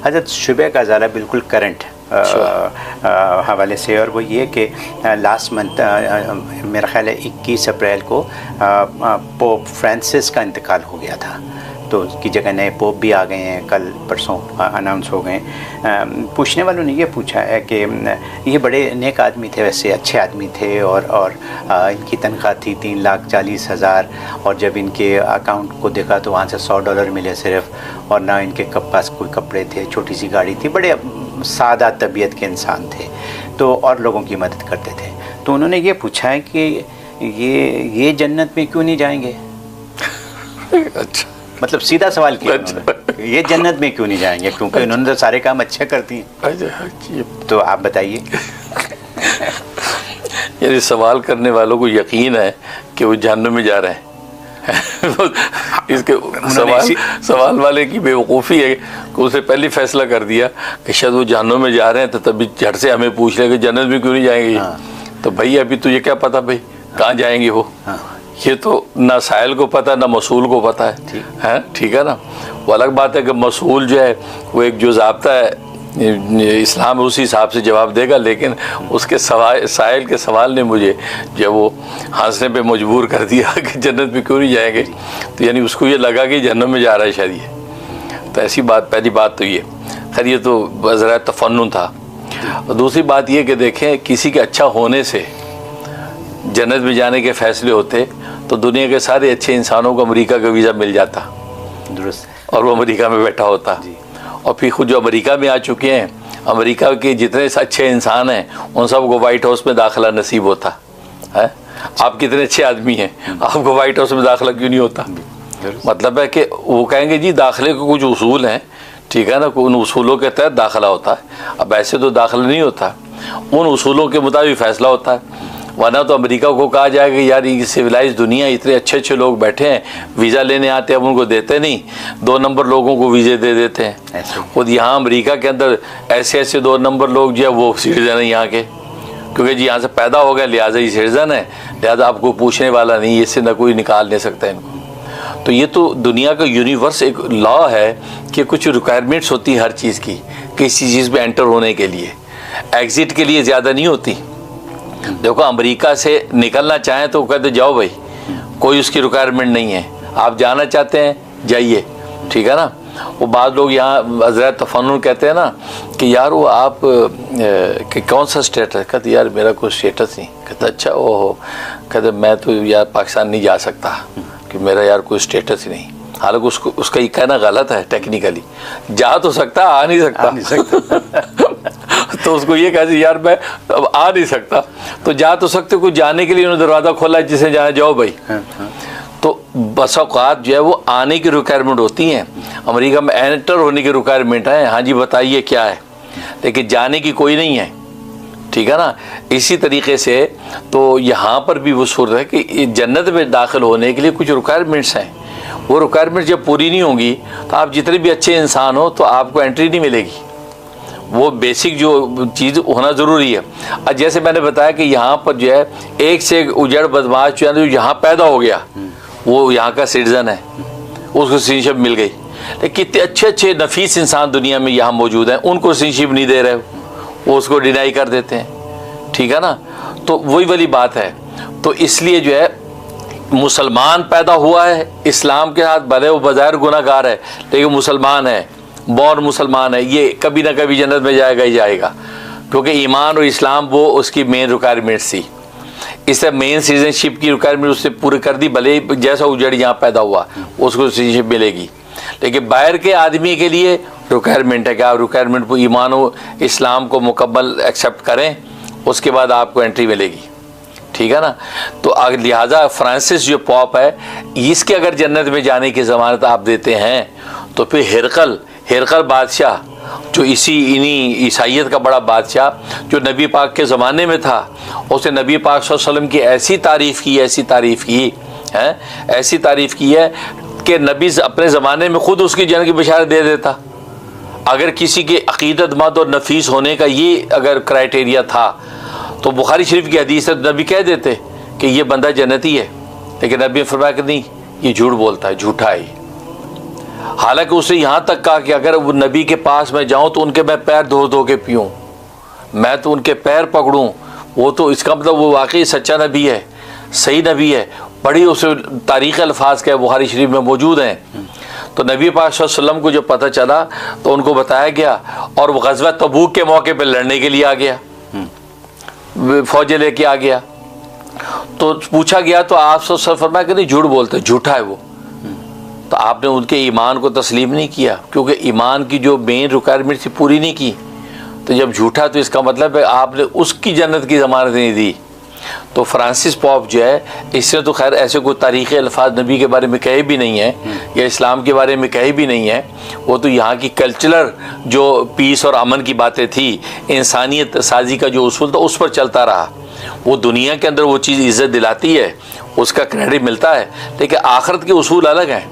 हज़रत शुबह का ज़ाला बिल्कुल करंट हवाले से, और वो ये कि लास्ट मंथ मेरा ख्याल है 21 अप्रैल को पोप फ्रांसिस का इंतकाल हो गया था, तो उसकी जगह नए पोप भी आ गए हैं, कल परसों अनाउंस हो गए। पूछने वालों ने ये पूछा है कि ये बड़े नेक आदमी थे, वैसे अच्छे आदमी थे, और इनकी तनख्वाह थी 3,40,000, और जब इनके अकाउंट को देखा तो वहाँ से $100 मिले सिर्फ, और ना इनके पास कोई कपड़े थे, छोटी सी गाड़ी थी, बड़े सादा तबीयत के इंसान थे, तो और लोगों की मदद करते थे। तो उन्होंने ये पूछा है कि ये जन्नत में क्यों नहीं जाएंगे? अच्छा, मतलब सीधा सवाल किया उन्होंने, ये जन्नत में क्यों नहीं जाएंगे, क्योंकि उन्होंने तो सारे काम अच्छे करती हैं। तो आप बताइए। यानी सवाल करने वालों को यकीन है कि वो जहन्नुम में जा रहे हैं। इसके सवाल वाले की बेवकूफ़ी है कि उसने पहले फैसला कर दिया कि शायद वो जहन्नुम में जा रहे हैं, तो तभी झट से हमें पूछ ले कि जन्नत में क्यों नहीं जाएंगे। तो भाई अभी तुझे क्या पता भाई कहाँ जाएंगे वो? ये तो ना साइल को पता ना मसूल को पता है, ठीक है ना। वो अलग बात है कि मसूल जो है वो एक जो ज़ाब्ता है इस्लाम उसी हिसाब से जवाब देगा, लेकिन उसके साइल के सवाल ने मुझे जब वो हंसने पे मजबूर कर दिया कि जन्नत में क्यों नहीं जाएंगे, तो यानी उसको ये लगा कि जन्नत में जा रहा है शायद ये। तो ऐसी बात, पहली बात तो ये, खैर ये तो ज़रा तफन्नुन था। और दूसरी बात ये कि देखें, किसी के अच्छा होने से जन्नत में जाने के फैसले होते तो दुनिया के सारे अच्छे इंसानों को अमेरिका का वीज़ा मिल जाता, दुरुस्त, और वो अमेरिका में बैठा होता। और फिर खुद जो अमेरिका में आ चुके हैं, अमेरिका के जितने अच्छे इंसान हैं उन सबको वाइट हाउस में दाखिला नसीब होता है। आप कितने अच्छे आदमी हैं, आपको वाइट हाउस में दाखिला क्यों नहीं होता? मतलब है कि वो कहेंगे जी दाखिले के कुछ उसूल हैं, ठीक है ना, उन उसूलों के तहत दाखिला होता है। अब ऐसे तो दाखिला नहीं होता, उन उसूलों के मुताबिक फ़ैसला होता है। वरना तो अमेरिका को कहा जाएगा यार ये सिविलाइज दुनिया, इतने अच्छे अच्छे लोग बैठे हैं, वीज़ा लेने आते हैं, अब उनको देते नहीं, 2 नंबर लोगों को वीज़े दे देते हैं। खुद यहाँ अमेरिका के अंदर ऐसे ऐसे 2 नंबर लोग जो है वो सिटीजन है यहाँ के, क्योंकि जी यहाँ से पैदा हो गए लिहाजा ये सिटीजन है, लिहाजा आपको पूछने वाला नहीं, इससे न कोई निकाल नहीं सकता इनको। तो ये तो दुनिया का यूनिवर्स एक लॉ है कि कुछ रिक्वायरमेंट्स होती है हर चीज़ की, किसी चीज़ में एंटर होने के लिए, एग्ज़िट के लिए ज़्यादा नहीं होती। देखो अमेरिका से निकलना चाहें तो कहते जाओ भाई, कोई उसकी रिक्वायरमेंट नहीं है, आप जाना चाहते हैं जाइए, ठीक है ना। वो बाद लोग यहाँ हज़रत तफन्नुन कहते हैं ना कि यार वो आप कि कौन सा स्टेटस है, कहते यार मेरा कोई स्टेटस नहीं, कहते अच्छा ओहो, कहते मैं तो यार पाकिस्तान नहीं जा सकता कि मेरा यार कोई स्टेटस ही नहीं। हालांकि उसका ये कहना गलत है, टेक्निकली जा तो सकता, आ नहीं सकता। तो उसको ये कहते यार मैं अब आ नहीं सकता, तो जा तो सकते, कुछ जाने के लिए उन्होंने दरवाज़ा खोला जिसे जाना जाओ भाई। तो बस औक़ात जो है वो आने की रिक्वायरमेंट होती हैं, अमेरिका में एंटर होने की रिक्वायरमेंट है, हाँ जी बताइए क्या है, लेकिन जाने की कोई नहीं है, ठीक है ना। इसी तरीके से तो यहाँ पर भी वो सूरत है कि जन्नत में दाखिल होने के लिए कुछ रिक्वायरमेंट्स हैं, वो रिक्वायरमेंट जब पूरी नहीं होंगी तो आप जितने भी अच्छे इंसान हो तो आपको एंट्री नहीं मिलेगी। वो बेसिक जो चीज़ होना ज़रूरी है। अब जैसे मैंने बताया कि यहाँ पर जो है एक से एक उजड़ बदमाश जो है जो यहाँ पैदा हो गया वो यहाँ का सिटीज़न है, उसको सिटीजनशिप मिल गई, लेकिन कितने अच्छे अच्छे नफीस इंसान दुनिया में यहाँ मौजूद हैं, उनको सिटीजनशिप नहीं दे रहे, वो उसको डिनाई कर देते हैं, ठीक है ना। तो वही वाली बात है। तो इसलिए जो है मुसलमान पैदा हुआ है इस्लाम के साथ, भले वो बज़ाहिर गुनाहगार है लेकिन मुसलमान है, बॉर्न मुसलमान है, ये कभी ना कभी जन्नत में जाएगा ही जाएगा, क्योंकि ईमान और इस्लाम वो उसकी मेन रिक्वायरमेंट्स थी। इससे मेन सिटीजनशिप की रिक्वायरमेंट उससे पूरी कर दी, भले जैसा उजड़ यहाँ पैदा हुआ उसको सिटीजनशिप मिलेगी, लेकिन बाहर के आदमी के लिए रिक्वायरमेंट है कि आप रिक्वायरमेंट ईमान और इस्लाम को मुकम्मल एक्सेप्ट करें, उसके बाद आपको एंट्री मिलेगी, ठीक है ना। तो लिहाजा फ्रांसिस जो पॉप है इसके अगर जन्नत में जाने की ज़मानत आप देते हैं तो फिर हिरकल बादशाह जो इन्हीं ईसाइयत का बड़ा बादशाह जो नबी पाक के ज़माने में था, उसने नबी पाक सल्लल्लाहु अलैहि वसल्लम की ऐसी तारीफ़ की है कि नबी अपने ज़माने में ख़ुद उसकी जन्नत की बशारत दे देता। अगर किसी के अक़ीदतमंद और नफीस होने का ये अगर क्राइटेरिया था तो बुखारी शरीफ की हदीस है, नबी कह देते कि ये बंदा जन्नती है, लेकिन नबी ने फरमाया कि नहीं, ये झूठ बोलता है, झूठा है। हालांकि उसने यहाँ तक कहा कि अगर वो नबी के पास मैं जाऊँ तो उनके मैं पैर धो धो के पीऊँ, मैं तो उनके पैर पकड़ूँ, वो तो इसका मतलब वो वाकई सच्चा नबी है, सही नबी है। बड़ी उसे तारीख़ अल्फाज के बुखारी शरीफ में मौजूद हैं। तो नबी पाक सल्लल्लाहु अलैहि वसल्लम को जब पता चला तो उनको बताया गया और वो ग़ज़वा तबूक के मौके पर लड़ने के लिए आ गया, फ़ौजें लेके आ गया। तो पूछा गया तो आप सल्लल्लाहु अलैहि वसल्लम फरमाया कि नहीं, झूठ बोलते, झूठा है वो। तो आपने उनके ईमान को तस्लीम नहीं किया, क्योंकि ईमान की जो मेन रिक्वायरमेंट थी पूरी नहीं की। तो जब झूठा तो इसका मतलब है आपने उसकी जन्नत की ज़मानत नहीं दी। तो फ्रांसिस पॉप जो है, इससे तो खैर ऐसे कोई तारीख़ी अल्फाज नबी के बारे में कहे भी नहीं है या इस्लाम के बारे में कहे भी नहीं है। वो तो यहाँ की कल्चरल जो पीस और अमन की बातें थी, इंसानियत साजी का जो उसूल था, उस पर चलता रहा। वो दुनिया के अंदर वो चीज़ इज़्ज़त दिलाती है, उसका क्रेडिट मिलता है, लेकिन आखिरत के उसूल अलग हैं।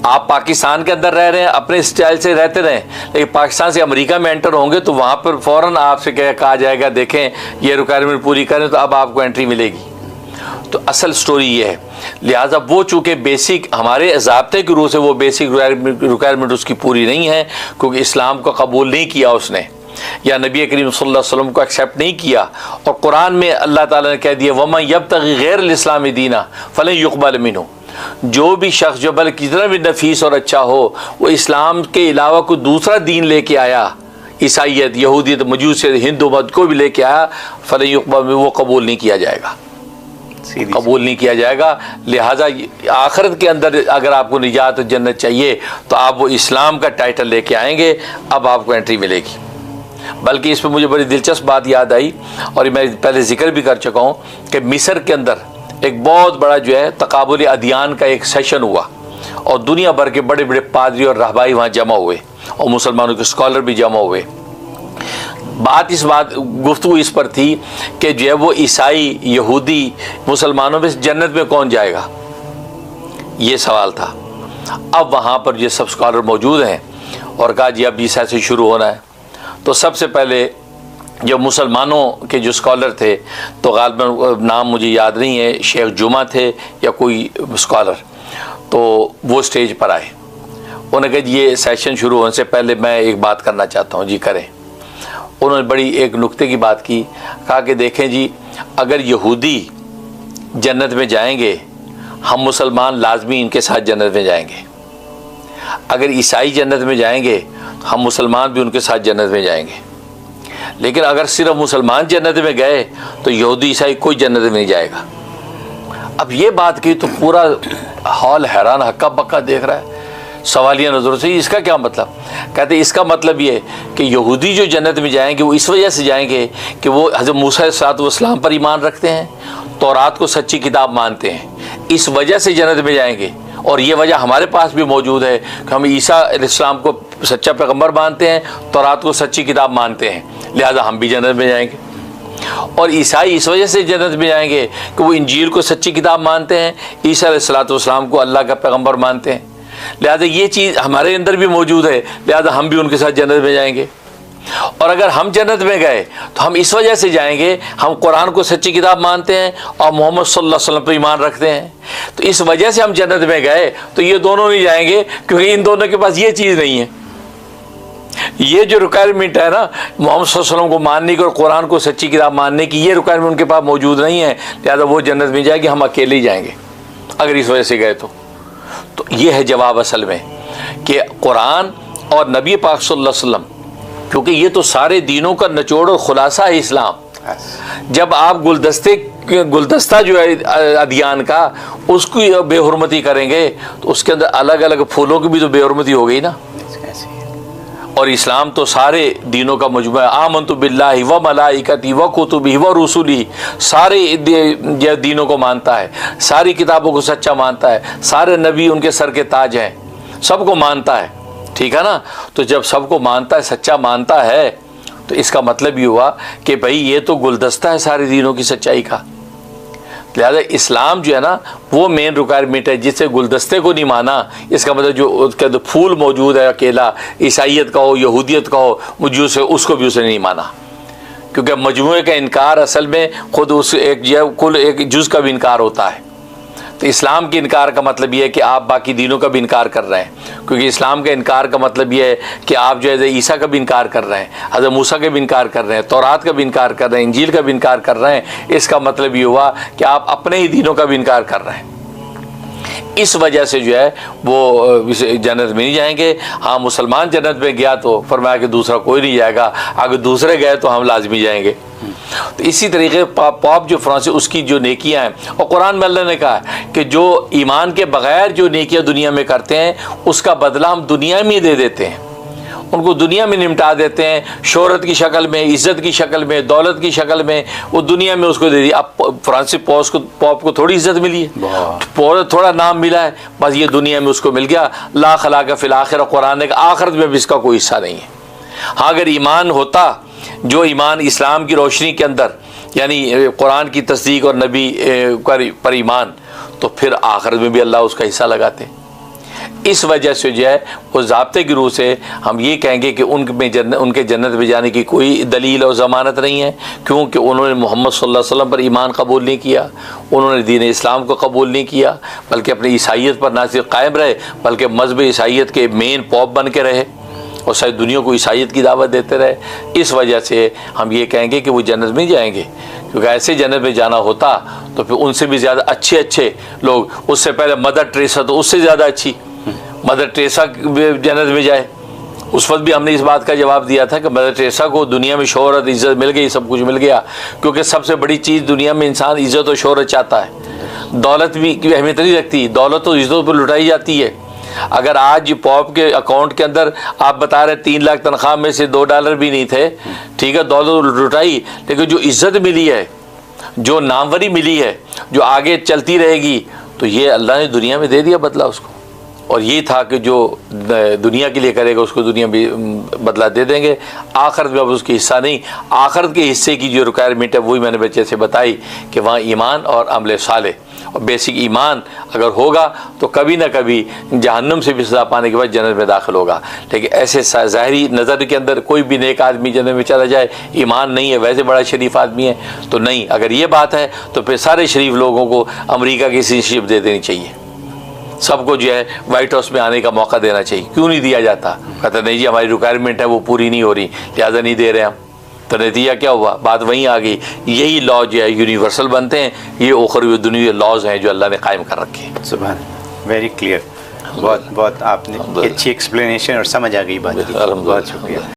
आप पाकिस्तान के अंदर रह रहे हैं, अपने स्टाइल से रहते रहें, लेकिन पाकिस्तान से अमेरिका में एंटर होंगे तो वहाँ पर फ़ौरन आपसे कहा जाएगा देखें ये रिक्वायरमेंट पूरी करें तो अब आपको एंट्री मिलेगी। तो असल स्टोरी ये है। लिहाजा वो चूँकि बेसिक हमारे ज़ाब्ते के रूह से वो बेसिक रिक्वायरमेंट उसकी पूरी नहीं है, क्योंकि इस्लाम को कबूल नहीं किया उसने, या नबी करीम सल्लल्लाहु अलैहि वसल्लम को एक्सेप्ट नहीं किया। और कुरान में अल्लाह ताला ने कह दिया वमन यब्तगी गैरल इस्लामी दीना फलन युक़बल मिन्हु, जो भी शख्स जो बल्कि कितना भी नफीस और अच्छा हो वो इस्लाम के अलावा कोई दूसरा दीन लेके आया, ईसाइयत, यहूदियत, मजूसियत, हिंदू मत को भी लेके आया, फलन युक़बल में वो कबूल नहीं किया जाएगा, कबूल नहीं किया जाएगा। लिहाजा आखिरत के अंदर अगर आपको निजात और जन्नत चाहिए तो आप वो इस्लाम का टाइटल लेके आएंगे, अब आपको एंट्री मिलेगी। बल्कि इस पर मुझे बड़ी दिलचस्प बात याद आई और मैं पहले जिक्र भी कर चुका हूँ कि मिस्र के अंदर एक बहुत बड़ा जो है तकाबुल अदियान का एक सेशन हुआ और दुनिया भर के बड़े बड़े पादरी और रहबाई वहाँ जमा हुए और मुसलमानों के स्कॉलर भी जमा हुए। गुफ्तगू इस पर थी कि जो है वो ईसाई, यहूदी, मुसलमानों में जन्नत में कौन जाएगा, ये सवाल था। अब वहाँ पर ये सब स्कॉलर मौजूद हैं और कहा जी अब ईसा से शुरू होना है। तो सबसे पहले जब मुसलमानों के जो स्कॉलर थे, तो गालिबन नाम मुझे याद नहीं है, शेख जुमा थे या कोई स्कॉलर, तो वो स्टेज पर आए। उन्होंने कहा ये सेशन शुरू होने से पहले मैं एक बात करना चाहता हूँ। जी करें। उन्होंने बड़ी एक नुक्ते की बात की, कहा कि देखें जी, अगर यहूदी जन्नत में जाएंगे हम मुसलमान लाजमी इनके साथ जन्नत में जाएंगे, अगर ईसाई जन्नत में जाएंगे हम मुसलमान भी उनके साथ जन्नत में जाएंगे, लेकिन अगर सिर्फ मुसलमान जन्नत में गए तो यहूदी ईसाई कोई जन्नत में नहीं जाएगा। अब ये बात की तो पूरा हॉल हैरान हक्का बक्का देख रहा है सवालिया नज़रों से। इसका क्या मतलब? कहते इसका मतलब ये कि यहूदी जो जन्नत में जाएंगे वो इस वजह से जाएंगे कि वो हज़रत मूसा अलैहिस्सलाम पर ईमान रखते हैं, तौरात को सच्ची किताब मानते हैं, इस वजह से जन्नत में जाएंगे। और ये वजह हमारे पास भी मौजूद है कि हम ईसा अलैहिस्सलाम को सच्चा पैगम्बर मानते हैं, तौरात को सच्ची किताब मानते हैं, लिहाजा हम भी जन्नत में जाएंगे। और ईसाई इस वजह से जन्नत में जाएंगे कि वो इंजील को सच्ची किताब मानते हैं, ईसा अलैहिस्सलाम को अल्लाह का पैगम्बर मानते हैं, लिहाजा ये चीज़ हमारे अंदर भी मौजूद है, लिहाजा हम भी उनके साथ जन्नत में जाएंगे। और अगर हम जन्नत में गए तो हम इस वजह से जाएंगे, हम कुरान को सच्ची किताब मानते हैं और मोहम्मद सल्लल्लाहु अलैहि वसल्लम पर ईमान रखते हैं, तो इस वजह से हम जन्नत में गए। तो ये दोनों नहीं जाएंगे क्योंकि इन दोनों के पास ये चीज़ नहीं है। ये जो रिक्वायरमेंट है ना मोहम्मद सल्लल्लाहु अलैहि वसल्लम को मानने की और कुरान को सच्ची किताब मानने की, ये रिक्वायरमेंट उनके पास मौजूद नहीं है, लिहाजा वो जन्नत में जाएगी, हम अकेले ही जाएंगे अगर इस वजह से गए तो ये है जवाब असल में कि कुरान और नबी पाक सल्लल्लाहु अलैहि वसल्लम, क्योंकि ये तो सारे दीनों का निचोड़ और खुलासा है इस्लाम। जब आप गुलदस्ता जो है अदियान का उसकी बेहुरमती करेंगे तो उसके अंदर अलग अलग फूलों की भी तो बेहुरमती हो गई ना। और इस्लाम तो सारे दीनों का मजमुआ है। आमनतु बिल्लाहि व मलाइकति व कुतुबिहि व रुसुली, सारे दीनों को मानता है, सारी किताबों को सच्चा मानता है, सारे नबी उनके सर के ताज हैं, सबको मानता है, ठीक है ना। तो जब सबको मानता है, सच्चा मानता है, तो इसका मतलब ये हुआ कि भाई ये तो गुलदस्ता है सारे दीनों की सच्चाई का। लिहाजा इस्लाम जो है ना वो मेन रिक्वायरमेंट है, जिससे गुलदस्ते को नहीं माना, इसका मतलब जो उसके अंदर फूल मौजूद है अकेला, ईसाइयत का हो, यहूदियत का हो, मजूस है, उसको भी उसने नहीं माना। क्योंकि मजमूए का इनकार असल में खुद उस कुल एक जुज़ का भी इनकार होता है। तो इस्लाम के इनकार का मतलब ये है कि आप बाकी दीनों का भी इनकार कर रहे हैं, क्योंकि इस्लाम का इनकार का मतलब ये है कि आप जो है ईसा का भी इनकार कर रहे हैं, हज़रत मूसा का भी इनकार कर रहे हैं, तौरात का भी इनकार कर रहे हैं, इंजील का भी इनकार कर रहे हैं। इसका मतलब ये हुआ कि आप अपने ही दीनों का भी इनकार कर रहे हैं। इस वजह से जो है वो जन्नत में नहीं जाएंगे। हाँ, मुसलमान जन्नत में गया तो फरमाया कि दूसरा कोई नहीं जाएगा, अगर दूसरे गए तो हम लाजमी जाएंगे। तो इसी तरीके पॉप जो फ्रांसिस उसकी जो नेकियां हैं, और कुरान में अल्लाह ने कहा कि जो ईमान के बगैर जो नेकियां दुनिया में करते हैं उसका बदला हम दुनिया में दे देते हैं, उनको दुनिया में निपटा देते हैं, शोहरत की शक्ल में, इज़्ज़त की शक्ल में, दौलत की शक्ल में, वो दुनिया में उसको दे दी। अब फ्रांसिस पॉप को थोड़ी इज़्ज़त मिली है, थोड़ा नाम मिला है, बस ये दुनिया में उसको मिल गया। ला खलाका फिल आखिरह, कुरान ने आखिरत में भी इसका कोई हिस्सा नहीं है। हाँ, अगर ईमान होता, जो ईमान इस्लाम की रोशनी के अंदर यानी कुरान की तस्दीक और नबी पर ईमान, तो फिर आखिरत में भी अल्लाह उसका हिस्सा लगाते। इस वजह से जो है वो ज़ाब्ते की रूह से हम ये कहेंगे कि उनके जन्नत में जाने की कोई दलील और ज़मानत नहीं है, क्योंकि उन्होंने मोहम्मद सल्लल्लाहु अलैहि वसल्लम पर ईमान कबूल नहीं किया, उन्होंने दीन इस्लाम को कबूल नहीं किया, बल्कि अपनी ईसाइयत पर ना सिर्फ कायम रहे बल्कि मज़हब ईसाइयत के मेन पॉप बन के रहे और सारी दुनिया को ईसाइयत की दावत देते रहे। इस वजह से हम ये कहेंगे कि वो जन्नत में जाएंगे, क्योंकि ऐसे जन्नत में जाना होता तो फिर उनसे भी ज़्यादा अच्छे लोग, उससे पहले मदर टेरेसा तो उससे ज़्यादा अच्छी, मदर टेरेसा जन्नत में जाए। उस वक्त भी हमने इस बात का जवाब दिया था कि मदर टेरेसा को दुनिया में शोहरत इज़्ज़त मिल गई, सब कुछ मिल गया, क्योंकि सबसे बड़ी चीज़ दुनिया में इंसान इज़्ज़त और शोहरत चाहता है। दौलत भी की अहमियत नहीं रखती, दौलत तो इज़्ज़त पर लुटाई जाती है। अगर आज पॉप के अकाउंट के अंदर आप बता रहे 3 लाख तनख्वाह में से $2 भी नहीं थे, ठीक है, दौलत लुटाई, लेकिन जो इज़्ज़त मिली है, जो नामवरी मिली है, जो आगे चलती रहेगी, तो ये अल्लाह ने दुनिया में दे दिया बदला उसको। और ये था कि जो दुनिया के लिए करेगा उसको दुनिया में बदला दे देंगे, आखिरत में अब उसकी हिस्सा नहीं। आखिरत के हिस्से की जो रिक्वायरमेंट है वही मैंने बच्चे से बताई कि वहाँ ईमान और अमल साले और बेसिक ईमान अगर होगा तो कभी ना कभी जहन्नुम से भी सज़ा पाने के बाद जन्नत में दाखिल होगा। लेकिन ऐसे ज़ाहिरी नज़र के अंदर कोई भी नेक आदमी जन्नत में चला जाए, ईमान नहीं है, वैसे बड़ा शरीफ आदमी है, तो नहीं। अगर ये बात है तो फिर सारे शरीफ लोगों को अमेरिका की सिटीजनशिप दे देनी चाहिए, सबको जो है वाइट हाउस में आने का मौका देना चाहिए। क्यों नहीं दिया जाता? कहता नहीं जी हमारी रिक्वायरमेंट है वो पूरी नहीं हो रही, लिहाजा नहीं दे रहे हम। तो नतीजा क्या हुआ? बात वहीं आ गई। यही लॉ जो है यूनिवर्सल बनते हैं, ये उखरवी दुनिया लॉज हैं जो अल्लाह ने कायम कर रखे हैं। सुभान, वेरी क्लियर, बहुत आपने अच्छी एक्सप्लेनेशन और समझ आ गई बात की, बहुत शुक्रिया।